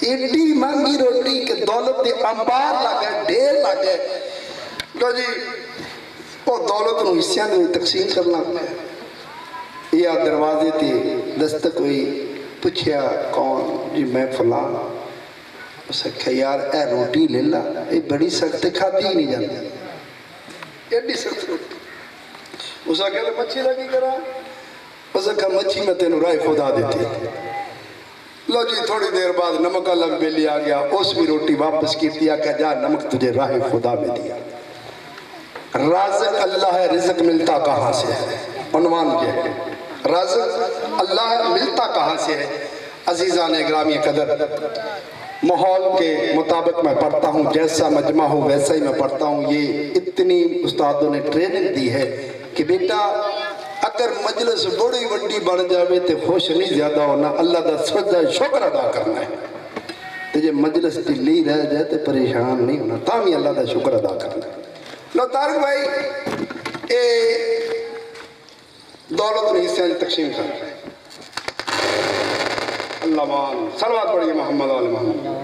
ایڈی مہنگی روٹی کہ دولت دے انبار لگے ڈھیر لگے لو جی وہ دولت نو حصیاں دے تقسیم کرنا یا دروازے تے دستک ہوئی پوچھیا کون جی میں فلان اسے کہا یار اے روٹی لے لا یہ بڑی سخت کھاتی ہی نہیں جاتی ایڈی سخت روٹی اسے کہا مچھی لگی کرا اسے کہا مچھی میں تینوں رائے خدا دیتی لو جی تھوڑی دیر بعد نمک الگ بیلی آ گیا اس بھی روٹی واپس کی دیا کہ جا نمک تجھے راہ خدا میں دیا رازق اللہ ہے رزق ملتا کہاں سے ہے عنوان یہ ہے رازق اللہ ہے ملتا کہاں سے ہے عزیزان اکرامی قدر ماحول کے مطابق میں پڑھتا ہوں جیسا مجمع ہو ویسا ہی میں پڑھتا ہوں یہ اتنی استادوں نے ٹریننگ دی ہے کہ بیٹا اگر مجلس بڑی وڈی بن جاوے تے خوش نہیں زیادہ ہونا اللہ دا سجدہ شکر ادا کرنا ہے تے جے مجلس ڈلی رہ جائے تے پریشان نہیں ہونا تاہمی اللہ دا شکر ادا کرنا ہے لو طارق بھائی اے دولت نے حصہ تقسیم کر رہے ہیں اللہ مان صلوات پڑھئے محمد آل محمد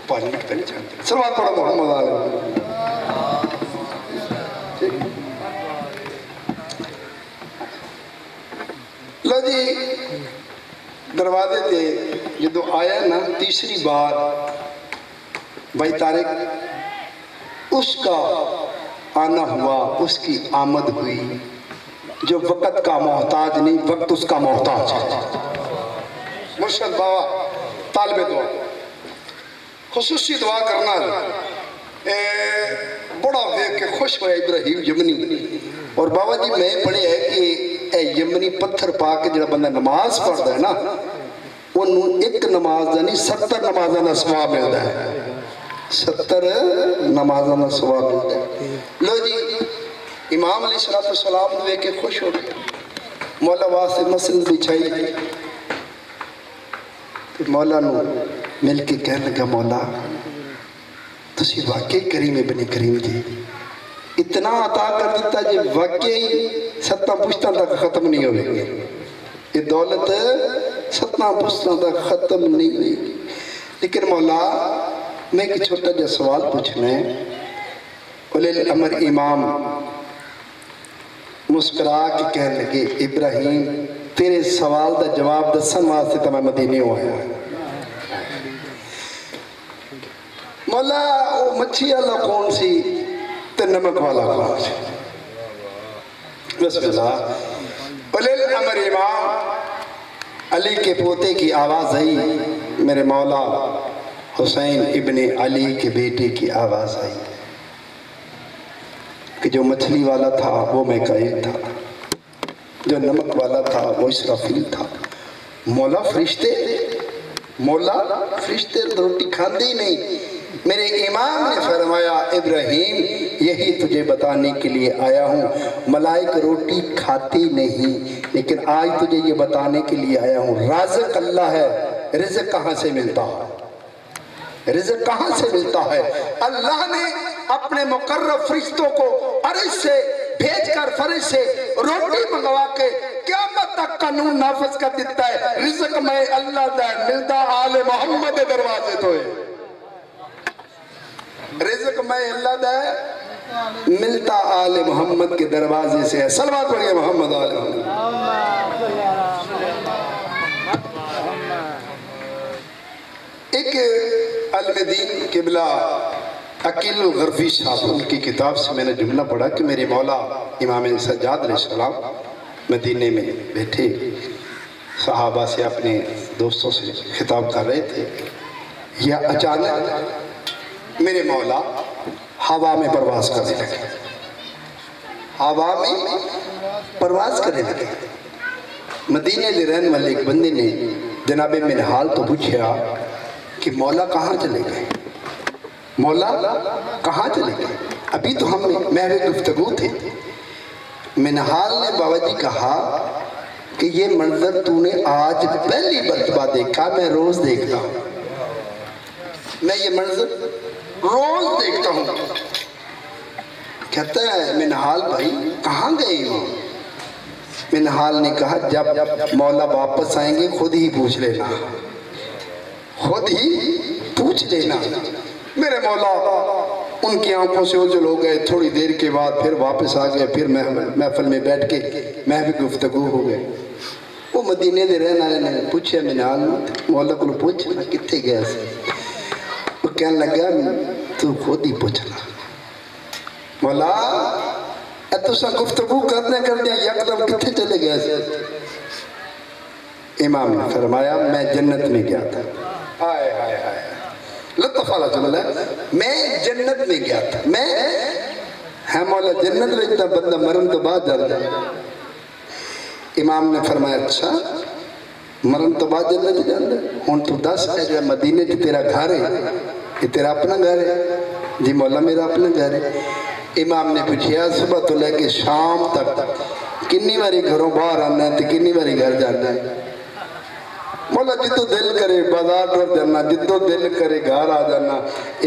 پانچ منٹ پہلے چاہتے ہیں صلوات پڑھا محمد آل محمد لو جی دروازے تھے جدو آیا نا تیسری بار بھائی طارق اس کا آنا ہوا اس کی آمد ہوئی جو وقت کا محتاج نہیں وقت اس کا محتاج ہے مرشد بابا طالب دعا خصوصی دعا کرنا بڑا دیکھ کے خوش ہوا ابراہیم یمنی اور بابا جی میں پڑھے ہے کہ اے یمنی پتھر پا کے جڑا بندہ نماز پڑھتا ہے نا انہوں ایک نماز دا نہیں 70 نمازاں دا ثواب ملتا ہے 70 نمازاں دا ثواب ملتا ہے لو جی امام علیہ السلام دیکھ کے خوش ہو گئے مولا واسطے مسجد بچھائی مولا نو مل کے کہنے لگا مولا تسی واقعی کریم ابن کریم جی اتنا عطا کر دیتا جی واقعی 7 پشتاں تک ختم نہیں ہوئے یہ دولت 7 پشتاں تک ختم نہیں ہوئی لیکن مولا میں ایک چھوٹا جا سوال پوچھنا ہے اولی الامر امام مسکرا کے کہنے لگے ابراہیم تیرے سوال دا جواب دسن واسطے تو میں مدینے ہوا ہے مولا وہ مچھی والا کون سی تے نمک والا کون سی بسم اللہ اولی الامر امام علی کے پوتے کی آواز آئی میرے مولا حسین ابن علی کے بیٹے کی آواز آئی کہ جو مچھلی والا تھا وہ میکائیل تھا جو نمک والا تھا وہ اسرافیل تھا مولا فرشتے روٹی کھاندی نہیں میرے امام نے فرمایا ابراہیم یہی تجھے بتانے کے لیے آیا ہوں ملائک روٹی کھاتی نہیں لیکن آج تجھے یہ بتانے کے لیے آیا ہوں رازق اللہ ہے رزق کہاں سے ملتا ہے رزق کہاں سے ملتا ہے اللہ نے اپنے مقرب فرشتوں کو عرش سے بھیج کر فرش سے روٹی منگوا کے قیامت تک قانون نافذ کر دیتا ہے رزق میں اللہ دا ملتا آل محمد دروازے تو ہے رزق میں اللہ دا ملتا آل محمد کے دروازے سے ہے صلوات پڑھئے محمد آل محمد ایک علم دین قبلہ عقیل الغرفی صاحب ان کی کتاب سے میں نے جملہ پڑھا کہ میرے مولا امام سجاد علیہ السلام مدینے میں بیٹھے صحابہ سے اپنے دوستوں سے خطاب کر رہے تھے یا اچانک میرے مولا ہوا میں پرواز کرنے لگے ہوا میں پرواز کرنے لگے مدینے لے رہنے والے ایک بندے نے جناب منحال تو پوچھا کہ مولا کہاں چلے گئے مولا کہاں چلے گئے ابھی تو ہم محو گفتگو تھے منحال نے بابا جی کہا کہ یہ منظر تو نے آج پہلی مرتبہ دیکھا میں روز دیکھتا ہوں میں یہ منظر روز دیکھتا ہوں کہتا ہے منہال بھائی کہاں گئے ہو؟ منہال نے کہا جب مولا واپس آئیں گے خود ہی پوچھ لینا، خود ہی پوچھ لینا۔ میرے مولا ان کی آنکھوں سے اوجھل ہو گئے، تھوڑی دیر کے بعد پھر واپس آ گئے، پھر محفل میں بیٹھ کے محفل گفتگو ہو گئے۔ وہ مدینے دے رہنے والے نے پوچھا منہال مولا کو پوچھنا کتنے گیا سے؟ وہ کہنے لگا تو خود ہی پوچھنا مولا تسا گفتگو کرنے یکدم کتنے چلے گئے سے؟ امام نے فرمایا میں جنت میں گیا تھا۔ آئے آئے آئے لطف والا جملہ ہے، میں جنت میں گیا تھا۔ میں ہے مولا جنت میں اتنا بندہ مرن تو بعد جاتا ہے۔ امام نے فرمایا اچھا مرن تو بعد جنت جاتا ہے، ہون تو دس ہے جو مدینے جو تیرا گھر ہے یہ تیرا اپنا گھر ہے؟ جی مولا میرا اپنا گھر ہے۔ امام نے پوچھا صبح تو لے کے شام تک کنی باری گھروں باہر آنا ہے تو کنی باری گھر جانا ہے؟ مولا جدو دل کرے بازار ٹر جانا، جدو دل کرے گھر آ جانا۔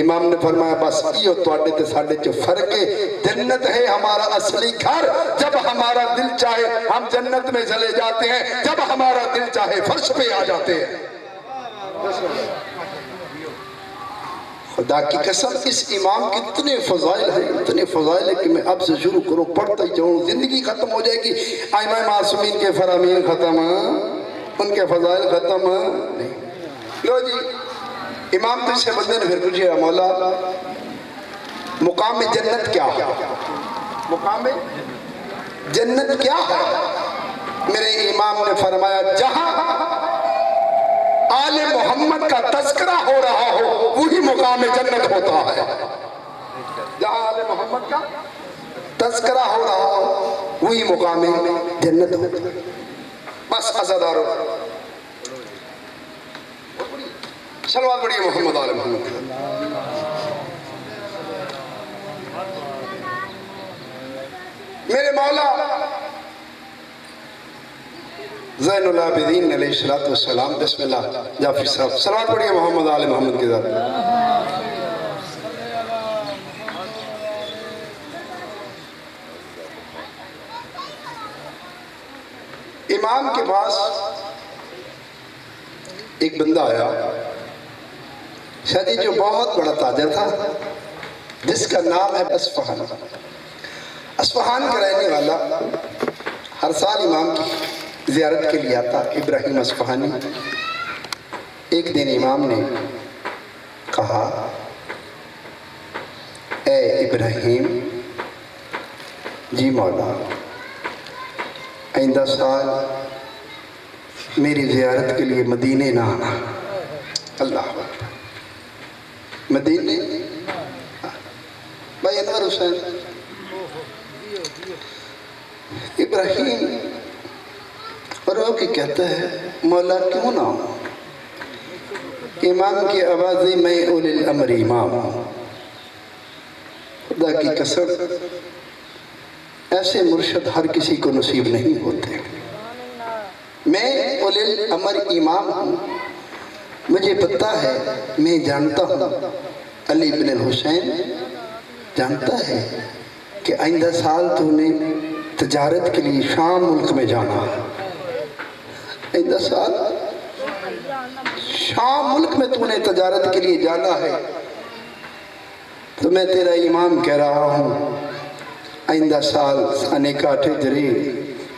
امام نے فرمایا بس یہ تواڈے تے ساڈے چ فرق ہے، جنت ہے ہمارا اصلی گھر، جب ہمارا دل چاہے ہم جنت میں چلے جاتے ہیں، جب ہمارا دل چاہے فرش پہ آ جاتے ہیں۔ خدا کی قسم اس امام کے اتنے فضائل ہیں کہ میں اب سے شروع کروں پڑھتا ہی جاؤں، زندگی ختم ہو جائے گی، ائمہ معصومین کے فرامین ختم، ان کے فضائل ختم نہیں۔ لو جی امام تو سے بندے نے پھر پوچھا مولا مقام جنت کیا ہے؟ مقام جنت کیا ہے؟ میرے امام نے فرمایا جہاں آل محمد کا تذکرہ ہو رہا ہو وہی مقام جنت ہوتا ہے۔ جہاں آل محمد کا تذکرہ ہو رہا ہو وہی مقام جنت ہوتا ہے۔ بس عزادارو صلوات پڑھیے محمد آل محمد۔ میرے مولا زین العابدین علیہ السلام، بسم اللہ جعفر صاحب صلوات پڑھیے محمد آل محمد کے ذات۔ امام کے پاس ایک بندہ آیا شاید جو بہت بڑا تاجر تھا جس کا نام ہے اصفہان۔ اصفہان کا رہنے والا ہر سال امام کی زیارت کے لیے آتا ابراہیم اصفہانی۔ ایک دن امام نے کہا اے ابراہیم جی مولا آئندہ سال میری زیارت کے لیے مدینے نہ آنا۔ اللہ مدینے بھائی انور حسین ابراہیم اور وہ کہ کہتا ہے مولا کیوں نہ ہوں؟ امام کی آوازی میں اولی الامر امام ہوں۔ خدا کی قسم ایسے مرشد ہر کسی کو نصیب نہیں ہوتے۔ میں اولی الامر امام ہوں، مجھے پتا ہے، میں جانتا ہوں علی بن الحسین جانتا ہے کہ آئندہ سال تو نے تجارت کے لیے شام ملک میں جانا ہے۔ آئندہ سال شام ملک میں تو نے تجارت کے لیے جانا ہے، تو میں تیرا امام کہہ رہا ہوں آئندہ سال سانے کا 8 ہجری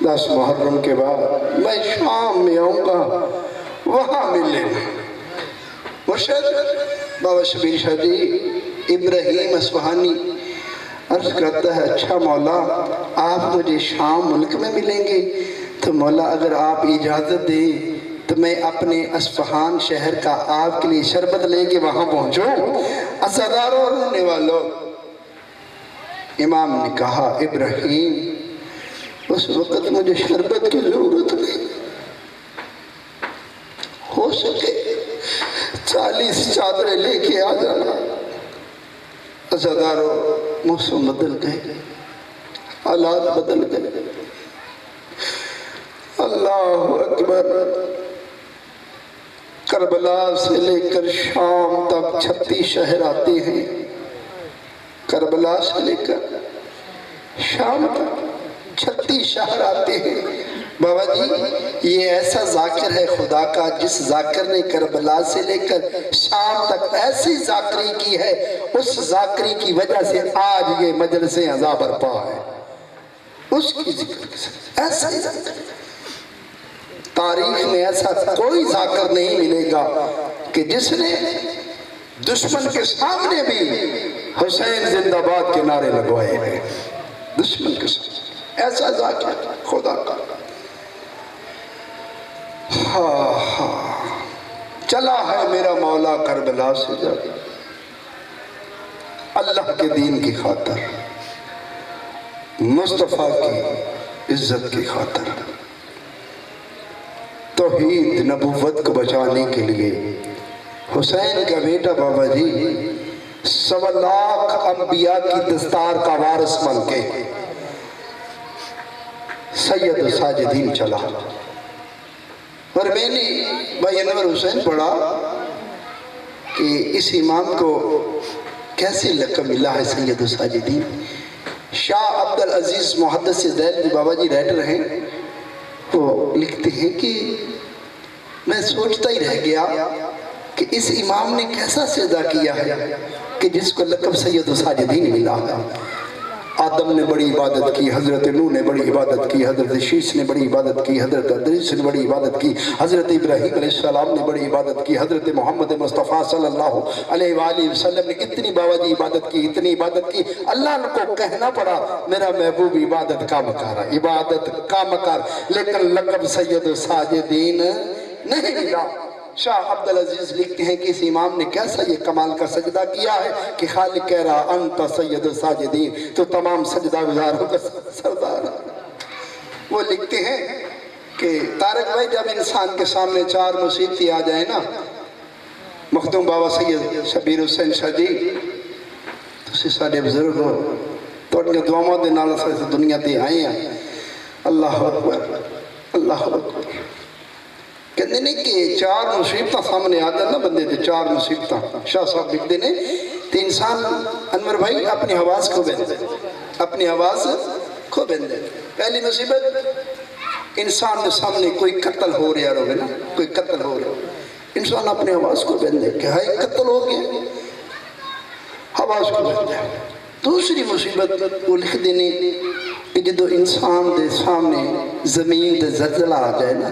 10 محرم کے بعد میں شام میں آؤں گا، وہاں مل لینا۔ مرشد بابا شبیر شاہ جی ابراہیم اصفہانی عرض کرتا ہے اچھا مولا آپ مجھے شام ملک میں ملیں گے تو مولا اگر آپ اجازت دیں تو میں اپنے اصفہان شہر کا آپ کے لیے شربت لے کے وہاں پہنچوں۔ عزاداروں رہنے والوں امام نے کہا ابراہیم اس وقت مجھے شربت کی ضرورت نہیں، ہو سکے 40 چادریں لے کے آ جانا۔ عزاداروں موسم بدل گئے، حالات بدل گئے۔ اللہ اکبر، کربلا سے لے کر شام تک 36 شہر آتے ہیں، کربلا سے لے کر شام تک 36 شہر آتے ہیں۔ بابا جی یہ ایسا ذاکر ہے خدا کا جس ذاکر نے کربلا سے لے کر شام تک ایسی ذاکری کی ہے، اس ذاکری کی وجہ سے آج یہ مجلس عزا برپا ہے۔ اس کی ذکر کے ساتھ ایسا ہی ذاکر، تاریخ میں ایسا کوئی ذاکر نہیں ملے گا کہ جس نے دشمن کے سامنے بھی حسین زندہ باد کے نعرے لگوائے ہیں۔ دشمن کے سامنے ایسا ذاکر خدا کا۔ چلا ہے میرا مولا کربلا سے جب، اللہ کے دین کی خاطر، مصطفیٰ کی عزت کی خاطر، توحید نبوت کو بچانے کے لیے حسین کا بیٹا بابا جی 1.25 لاکھ انبیاء کی دستار کا وارث بن کے سید ساجدین چلا۔ اور میں نے بھائی انور حسین پڑھا کہ اس امام کو کیسے لقب ملا ہے سید ساجدین۔ شاہ عبدالعزیز محدث دہلوی بابا جی رائٹر ہیں، وہ لکھتے ہیں کہ میں سوچتا ہی رہ گیا کہ اس امام نے کیسا سجدہ کیا ہے کہ جس کو لقب سید ساجدین ملا ہے۔ آدم نے بڑی عبادت کی، حضرت نوح نے بڑی عبادت کی، حضرت شیش نے بڑی عبادت کی، حضرت ادریس نے بڑی عبادت کی، حضرت ابراہیم علیہ السلام نے بڑی عبادت کی، حضرت محمد مصطفیٰ صلی اللہ علیہ وآلہ وسلم نے اتنی بابا جی عبادت کی، اتنی عبادت کی، اللہ کو کہنا پڑا میرا محبوب عبادت کا مکار، عبادت کا مکار، لیکن لقب سید ساجدین نہیں ملا۔ شاہ عبدالعزیز لکھتے ہیں کہ اس امام نے کیسا یہ کمال کا سجدہ کیا ہے کہ خالق کہہ رہا انت سید ساجدین، تو تمام سجدہ گزاروں کا سردار۔ وہ لکھتے ہیں کہ طارق بھائی جب انسان کے سامنے 4 مصیبتیں آ جائیں نا، مخدوم بابا سید شبیر حسین شاہ جی تسی ساڑے بزرگ ہو، تو ان کے دعاوں دے نال سے دنیا تے آئے ہیں۔ اللہ اکبر، اللہ اکبر۔ کہتے ہیں کہ 4 مصیبتاں سامنے آ جائیں نا بندے دے، 4 مصیبتاں شاہ صاحب لکھتے ہیں تو انسان انور بھائی اپنی آواز کو بندے، اپنی آواز کو بندے۔ پہلی مصیبت انسان دے سامنے کوئی قتل ہو رہا رہے نا، کوئی قتل ہو رہا، انسان اپنی آواز کو بندے کہ ہائی قتل ہو گیا، آواز کو بندے۔ دوسری مصیبت وہ لکھ دینے کہ جدو انسان دے سامنے زمین دے زلزلہ آ جائے نا،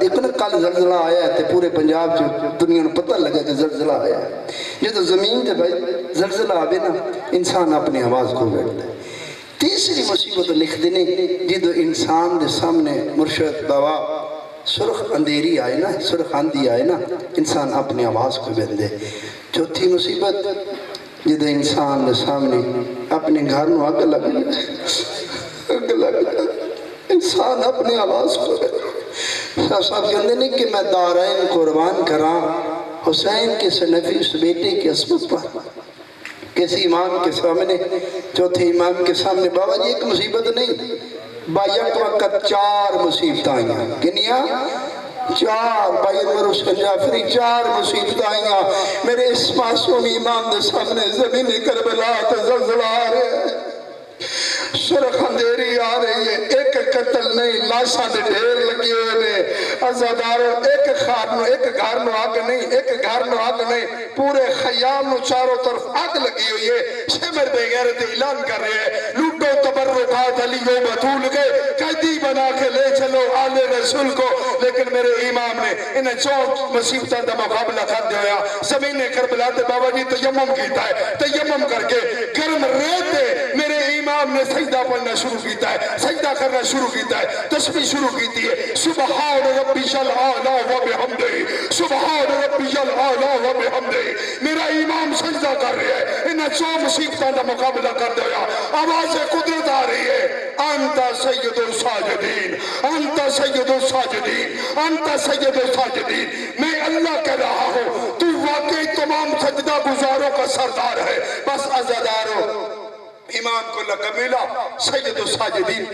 دیکھو نا کل زلزلہ آیا ہے تو پورے پنجاب جو دنیا نے پتہ لگا کہ زلزلہ آیا ہے، جدو زمین دے بھائی زلزلہ آوے نا انسان اپنی آواز کو بیٹھتا ہے۔ تیسری مصیبت لکھ دینے جدو انسان دے سامنے مرشد بابا سرخ اندھیری آئے نا، سرخ آندھی آئے نا، انسان اپنی آواز کو بیٹھ دے۔ چوتھی مصیبت جدو انسان دے سامنے اپنے گھر نو آگ لگ انسان اپنی آواز کو بیٹھ۔ شاہ صاحب کہتے ہیں کہ میں دارین قربان کرا حسین کے سنفی اس بیٹے کی عصمت پر، کسی امام کے سامنے، چوتھے امام کے سامنے بابا جی ایک مصیبت نہیں، بایک وقت 4 مصیبت آئیاں، کنیا 4 بائی انور حسین جعفری 4 مصیبت آئیاں میرے اس معصوم امام دے سامنے۔ زمین کربلا تے زلزلہ آ رہے ہیں، سرخ اندھیری آ رہی ہے، ایک قتل نہیں، لاشاں دے ڈھیر لگے ہوئے نے، عزاداروں ایک گھر نو آگ نہیں، ایک گھر نو آگ نہیں، پورے خیام نو چاروں طرف آگ لگی ہوئی ہے۔ شمر بے غیرت اعلان کر رہے ہیں لوٹو تبرکات علی و بطول کے، قیدی بنا کے لے چلو آل رسول کو، لیکن میرے امام نے انہیں 4 مصیبتوں دا مقابلہ کر دیا۔ زمین کربلا تے بابا جی تیمم کیتا ہے، تیمم کر کے گرم ریتے میرے امام نے سجدہ پڑھنا شروع کیتا ہے، سجدہ کرنا شروع کیتا ہے، تسبیح شروع کیتی ہے، سبحان ربی العالی و بحمدہ، سبحان ربی العالی و بحمدہ۔ میرا امام سجدہ کر رہا ہے، انہیں 4 مصیبتوں کا مقابلہ کر دیا۔ آواز قدرت آ رہی ہے، انت سید الساجدین، انت سید الساجدین، انت سید الساجدین۔ میں اللہ کہہ رہا ہوں تو واقعی تمام سجدہ گزاروں کا سردار ہے۔ بس عزاداروں امام کو لقب ملا سید الساجدین۔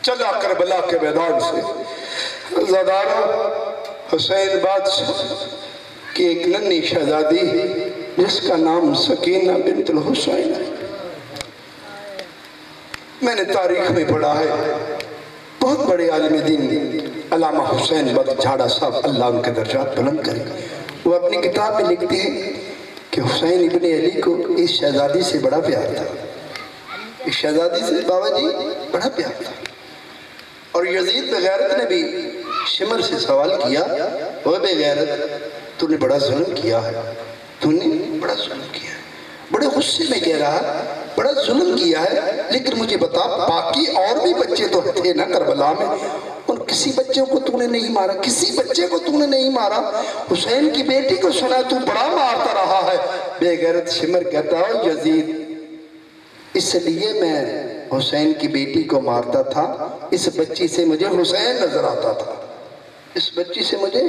چلا کربلا کے میدان سے عزاداروں حسین بادشاہ کی ایک ننھی شہزادی جس کا نام سکینہ بنت الحسین ہے، میں نے تاریخ میں پڑھا ہے بہت بڑے عالم دین علامہ حسین بخت جھاڑا صاحب اللہ ان کے درجات بلند کرے، وہ اپنی کتاب میں لکھتے ہیں کہ حسین ابن علی کو اس شہزادی سے بڑا پیار تھا، اس شہزادی سے بابا جی بڑا پیار تھا۔ اور یزید بغیرت نے بھی شمر سے سوال کیا، وہ بے غیرت تو نے بڑا ظلم کیا ہے، تو نے بڑا ظلم کیا ہے، بڑے غصے میں کہہ رہا بڑا ظلم کیا ہے، لیکن مجھے بتا باقی اور بھی بچے تو تھے نا کربلا میں، ان کسی بچے کو تو نے نہیں مارا، کسی بچے کو تو نے نہیں مارا، حسین کی بیٹی کو سنا تو بڑا مارتا رہا ہے۔ بے غیرت شمر کہتا ہے یزید اس لیے میں حسین کی بیٹی کو مارتا تھا، اس بچی سے مجھے حسین نظر آتا تھا، اس بچی سے مجھے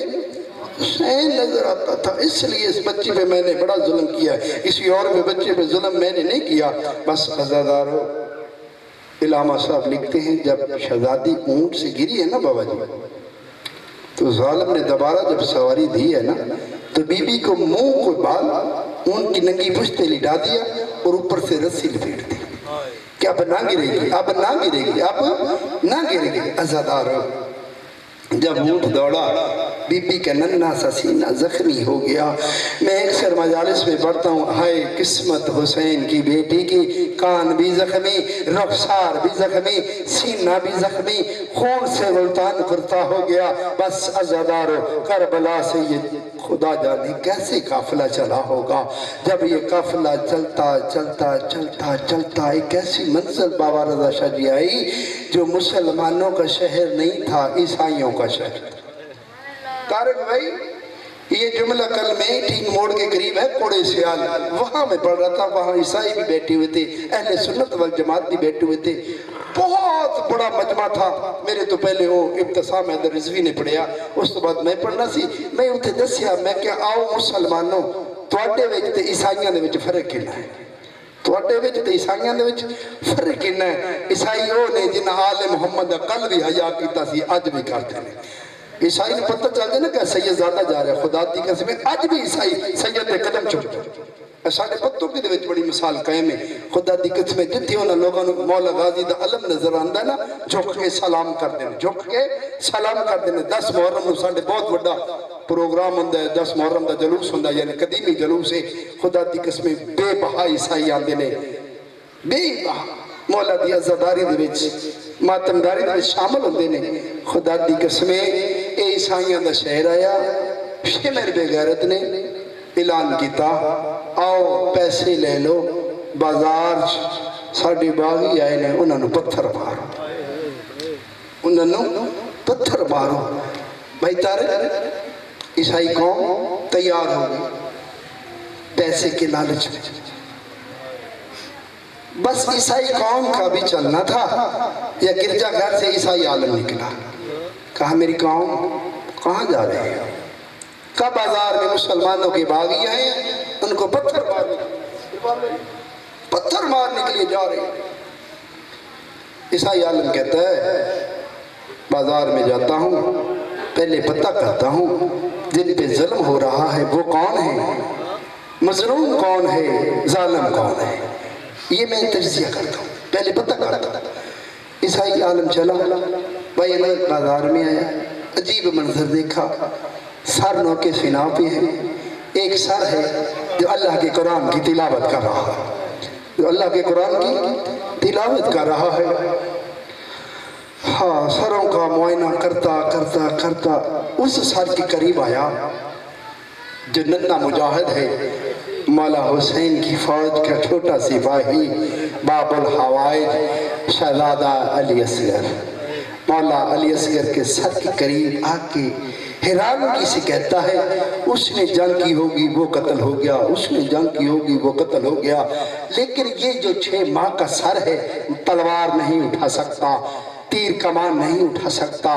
حسین نظر آتا تھا، اس لیے اس بچی پہ میں نے بڑا ظلم کیا ہے، کسی اور پہ بچے پہ ظلم میں نے نہیں کیا۔ بس عزادارو علامہ صاحب لکھتے ہیں جب شہزادی اونٹ سے گری ہے نا بابا جی، تو ظالم نے دوبارہ جب سواری دی ہے نا تو بی بی کو منہ کو بال اونٹ کی ننگی پشتے لٹا دیا اور اوپر سے رسی لپیٹ دی کہ اب نہ گرے گی، اب نہ گرے گی، اب نہ گرے گی۔ عزادارو جب اونٹ دوڑا بی بی کا ننھا سا سینہ زخمی ہو گیا۔ میں اکثر مجالس میں پڑھتا ہوں ہائے قسمت حسین کی بیٹی کی، کان بھی زخمی، رخسار بھی زخمی، سینہ بھی زخمی، خون سے غلطان کرتا ہو گیا۔ بس عزادارو کربلا سے یہ خدا جانے کیسے قافلہ چلا ہوگا، جب یہ قافلہ چلتا چلتا چلتا چلتا ایک ایسی منزل بابا رضا شاہ جی آئی جو مسلمانوں کا شہر نہیں تھا، عیسائیوں کا شہر تھا۔ طارق بھائی یہ جملہ کل میں ٹھیک موڑ کے قریب ہے کوڑے سیال، وہاں میں پڑھ رہا تھا، وہاں عیسائی بھی بیٹھے ہوئے تھے، اہل سنت والجماعت بھی بیٹھے ہوئے تھے، بہت بڑا مجمع تھا۔ میرے تو پہلے وہ ابتسام حیدر رضوی نے پڑھیا، اس تو بعد میں پڑھنا سی، میں اتھے دسیا میں کہ آؤ مسلمانوں تواڈے وچ تے عیسائیاں دے وچ فرق کنا ہے، تواڈے وچ تے عیسائیاں دے وچ فرق کنا ہے۔ عیسائی وہ نے جنہاں آل محمد دا کل بھی حیا کیتا سی اج بھی کرتے ہیں۔ عیسائی نے پتہ چل جائے نا کہ سید زیادہ جا رہا ہے، خدا دی قسم ہے اج بھی عیسائی سید دے قدم چکتے ساڑھے پتوں کی دے وچ بڑی مثال قائم ہے۔ خدا دی قسم ہے جتھے انہاں لوگاں نوں مولا غازی دا علم نظر آندا ہے نا جھک کے سلام کر دینے، جھک کے سلام کر دینے۔ 10 محرم نوں ساڑھے بہت بڑا پروگرام ہوندا ہے، 10 محرم دا جلوس ہوندا ہے، یعنی قدیمی جلوس ہے۔ خدا دی قسم بے بہا عیسائی آندے نے، بے بہا مولا دی عزاداری دے وچ ماتمداری دے وچ شامل ہوندے نے۔ خدا دی قسم اے عیسائیاں دا شہر آیا، شمر بے غیرت نے اعلان کیتا آؤ پیسے لے لو، بازار ساڑھے باغی آئے نے، انہاں نوں پتھر مارو، انہاں نوں پتھر مارو۔ بھائی طارق عیسائی قوم تیار ہو گئی پیسے کے لالچ میں، بس عیسائی قوم کا بھی چلنا تھا یا گرجا گھر سے عیسائی عالم نکلا، کہا میری قوم کہاں جا رہے ہیں، کہا بازار میں مسلمانوں کے باغی آئے ہیں، ان کو پتھر مارنے کے لیے جا رہے ہیں۔ عیسائی عالم کہتا ہے بازار میں جاتا ہوں پہلے پتہ کرتا ہوں جن پہ ظلم ہو رہا ہے وہ کون ہے، مظلوم کون ہے، ظالم کون ہے، یہ میں تجزیہ کرتا ہوں، پہلے پتہ کرتا ہوں۔ عیسائی عالم چلا، بھائی میں بازار میں آیا، عجیب منظر دیکھا، سر نو کے سنا پہ ہے، ایک سر ہے جو اللہ کے قرآن کی تلاوت کر رہا ہے، جو اللہ کے قرآن کی تلاوت کر رہا ہے۔ ہاں سروں کا معائنہ کرتا کرتا کرتا اس سر کے قریب آیا جو ننھا مجاہد ہے، مولا حسین کی فوج کا چھوٹا سپاہی، باب الحوائج شہزادہ علی اصغر۔ مولا علی اصغر کے سر کے قریب آ کے حیرانگی سے کہتا ہے اس نے جنگ کی ہوگی وہ قتل ہو گیا، اس نے جنگ کی ہوگی وہ قتل ہو گیا، لیکن یہ جو 6 ماہ کا سر ہے تلوار نہیں اٹھا سکتا، تیر کمان نہیں اٹھا سکتا،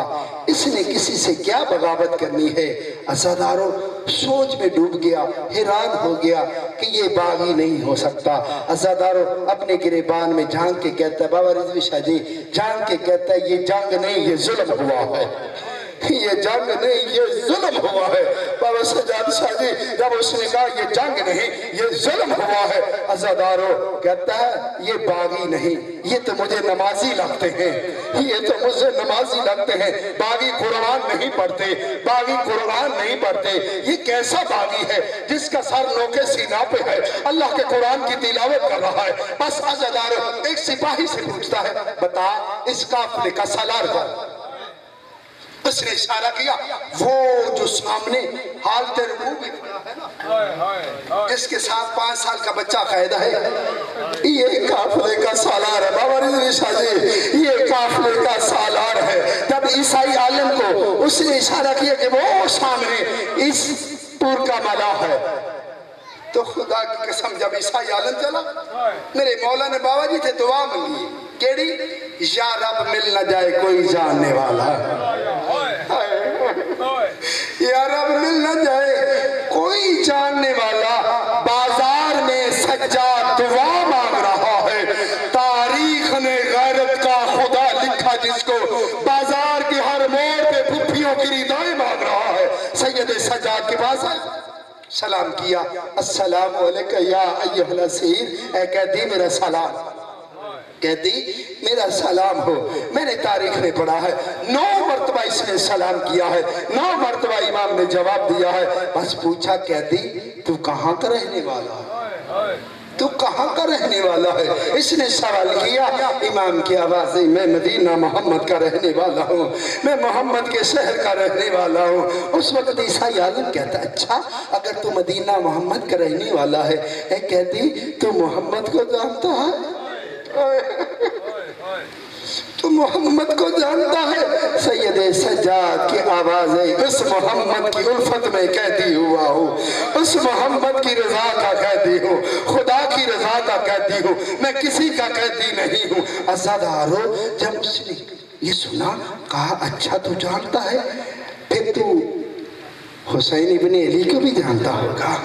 اس نے کسی سے کیا بغاوت کرنی ہے۔ عزاداروں سوچ میں ڈوب گیا، حیران ہو گیا کہ یہ باغی نہیں ہو سکتا۔ عزاداروں اپنے گریبان میں جھانک کے کہتا ہے، بابا رضوی شاہ جی جھانک کے کہتا ہے یہ جنگ نہیں یہ ظلم ہوا ہے، یہ جنگ نہیں یہ ظلم ہوا ہے۔ بابا سجاد شاہ جی جب اس نے کہا یہ جنگ نہیں یہ ظلم ہوا ہے، عزادارو کہتا ہے یہ باغی نہیں، یہ تو مجھے نمازی لگتے ہیں، یہ تو مجھے نمازی لگتے ہیں، باغی قرآن نہیں پڑھتے، باغی قرآن نہیں پڑھتے، یہ کیسا باغی ہے جس کا سر نوکے سینہ پہ ہے، اللہ کے قرآن کی تلاوت کر رہا ہے۔ بس عزادارو ایک سپاہی سے پوچھتا ہے بتا اس قافلے کا سالار کون؟ اس نے اشارہ کیا وہ جو سامنے حالت رکوع میں کھڑا ہے نا، جس کے ساتھ 5 سال کا بچہ قید ہے، یہ قافلے کا سالار ہے۔ بابا رضوی شاہ جی یہ قافلے کا سالار ہے۔ جب عیسائی عالم کو اس نے اشارہ کیا کہ وہ سامنے اس پور کا ملا ہے، تو خدا کی قسم جب عیسائی عالم چلا، میرے مولا نے بابا جی تھے دعا مانگی کیڑی، یا رب مل نہ جائے کوئی جاننے والا، یا رب مل نہ جائے کوئی جاننے والا۔ بازار میں سجاد دعا مانگ رہا ہے، تاریخ نے غیرت کا خدا لکھا جس کو، بازار کی ہر موڑ پہ پھپھیوں کی ردائیں مانگ رہا ہے۔ سید سجاد کے پاس آئے، سلام کیا، السلام علیکہ یا ایہا الاسیر، اے قیدی میرا سلام، کہتی میرا سلام ہو۔ میں نے تاریخ میں پڑھا ہے 9 مرتبہ اس نے سلام کیا ہے، 9 مرتبہ امام نے جواب دیا ہے۔ بس پوچھا کہتی تو کہاں کا رہنے والا ہے، تو کہاں کا رہنے والا ہے؟ اس نے سوال کیا، امام کی آواز میں مدینہ محمد کا رہنے والا ہوں، میں محمد کے شہر کا رہنے والا ہوں۔ اس وقت عیسائی عالم کہتا اچھا اگر تو مدینہ محمد کا رہنے والا ہے، اے کہتی تو محمد کو جانتا ہے، تو محمد کو جانتا ہے؟ سید سجاد کی آوازیں اس محمد کی الفت میں قیدی ہوا ہوں، اس محمد کی رضا کا قیدی ہوں، خدا کی رضا کا قیدی ہوں، میں کسی کا قیدی نہیں ہوں۔ عزادارو جب اس نے یہ سنا کہا اچھا تو جانتا ہے، پھر تو حسین ابن علی کو بھی جانتا ہوگا۔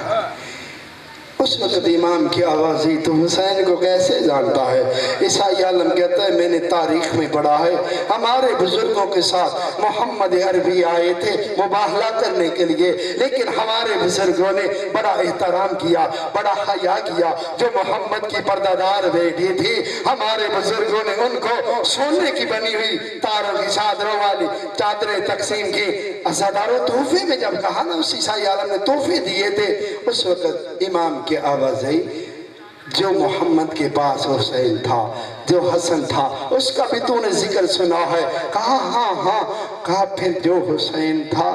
اس وقت امام کی آوازی تو حسین کو کیسے جانتا ہے؟ عیسائی عالم کہتا ہے میں نے تاریخ میں پڑھا ہے ہمارے بزرگوں کے ساتھ محمد عربی آئے تھے مباہلہ کرنے کے لیے، لیکن ہمارے بزرگوں نے بڑا احترام کیا، بڑا حیا کیا۔ جو محمد کی پردہ بیٹی تھی ہمارے بزرگوں نے ان کو سونے کی بنی ہوئی تاروں کی چادروں والی چادریں تقسیم کی۔ عزادارو تحفے میں جب کہا نا اس عیسائی عالم نے تحفے دیے تھے، اس وقت امام کی آواز ہے جو محمد کے پاس حسین تھا، جو حسن تھا، اس کا بھی تو نے ذکر سنا ہے؟ کہا ہاں ہاں۔ کہا پھر جو حسین تھا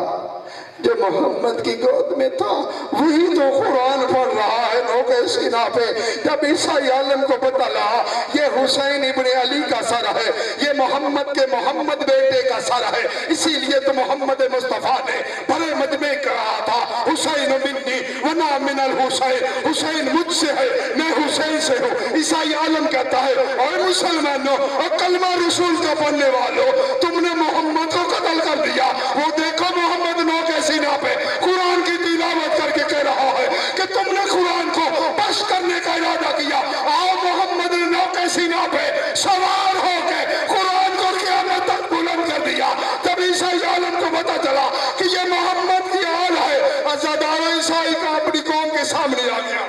جو محمد کی گود میں تھا وہی تو قرآن پڑھ رہا ہے نوکے سینہ پہ۔ جب عیسائی عالم کو پتہ لگا یہ حسین ابن علی کا سر ہے، یہ محمد کے محمد بیٹے کا سر ہے، اسی لیے تو محمد مصطفیٰ نے بڑے مجمع کہا تھا حسین منی ونا من الحسین، حسین مجھ سے ہے میں حسین سے ہوں۔ عیسائی عالم کہتا ہے اور مسلمانوں اور کلمہ رسول کا پڑھنے والوں تم نے محمد کو قتل کر دیا۔ وہ دیکھو محمد نوکے سینہ پہ قرآن کی تلاوت کر کے کہہ رہا ہے کہ تم نے قرآن کو پش کرنے کا ارادہ کیا۔ آؤ محمد نے نوکے سینہ پہ سوار ہو کے قرآن کو قیامت تک بلند کر دیا۔ تب عیسائی عالم کو پتہ چلا کہ یہ محمد کی آل ہے۔ عزادارو عیسائی کا اپنی قوم کے سامنے آ گیا،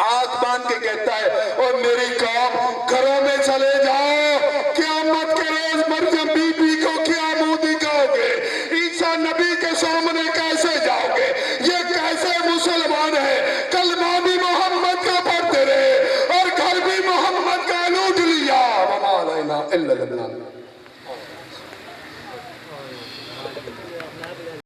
ہاتھ باندھ کے کہتا ہے اور میری قوم گھروں میں چلے جاؤ، قیامت کے روز مریم بی بی کو کیا منہ دکھاؤ گے؟ عیسیٰ نبی کے سامنے کیسے جاؤ گے؟ یہ کیسے مسلمان ہے؟ کلمہ بھی محمد کا پڑھتے رہے اور گھر بھی محمد کا لوٹ لیا۔ وما علینا الا البلاغ۔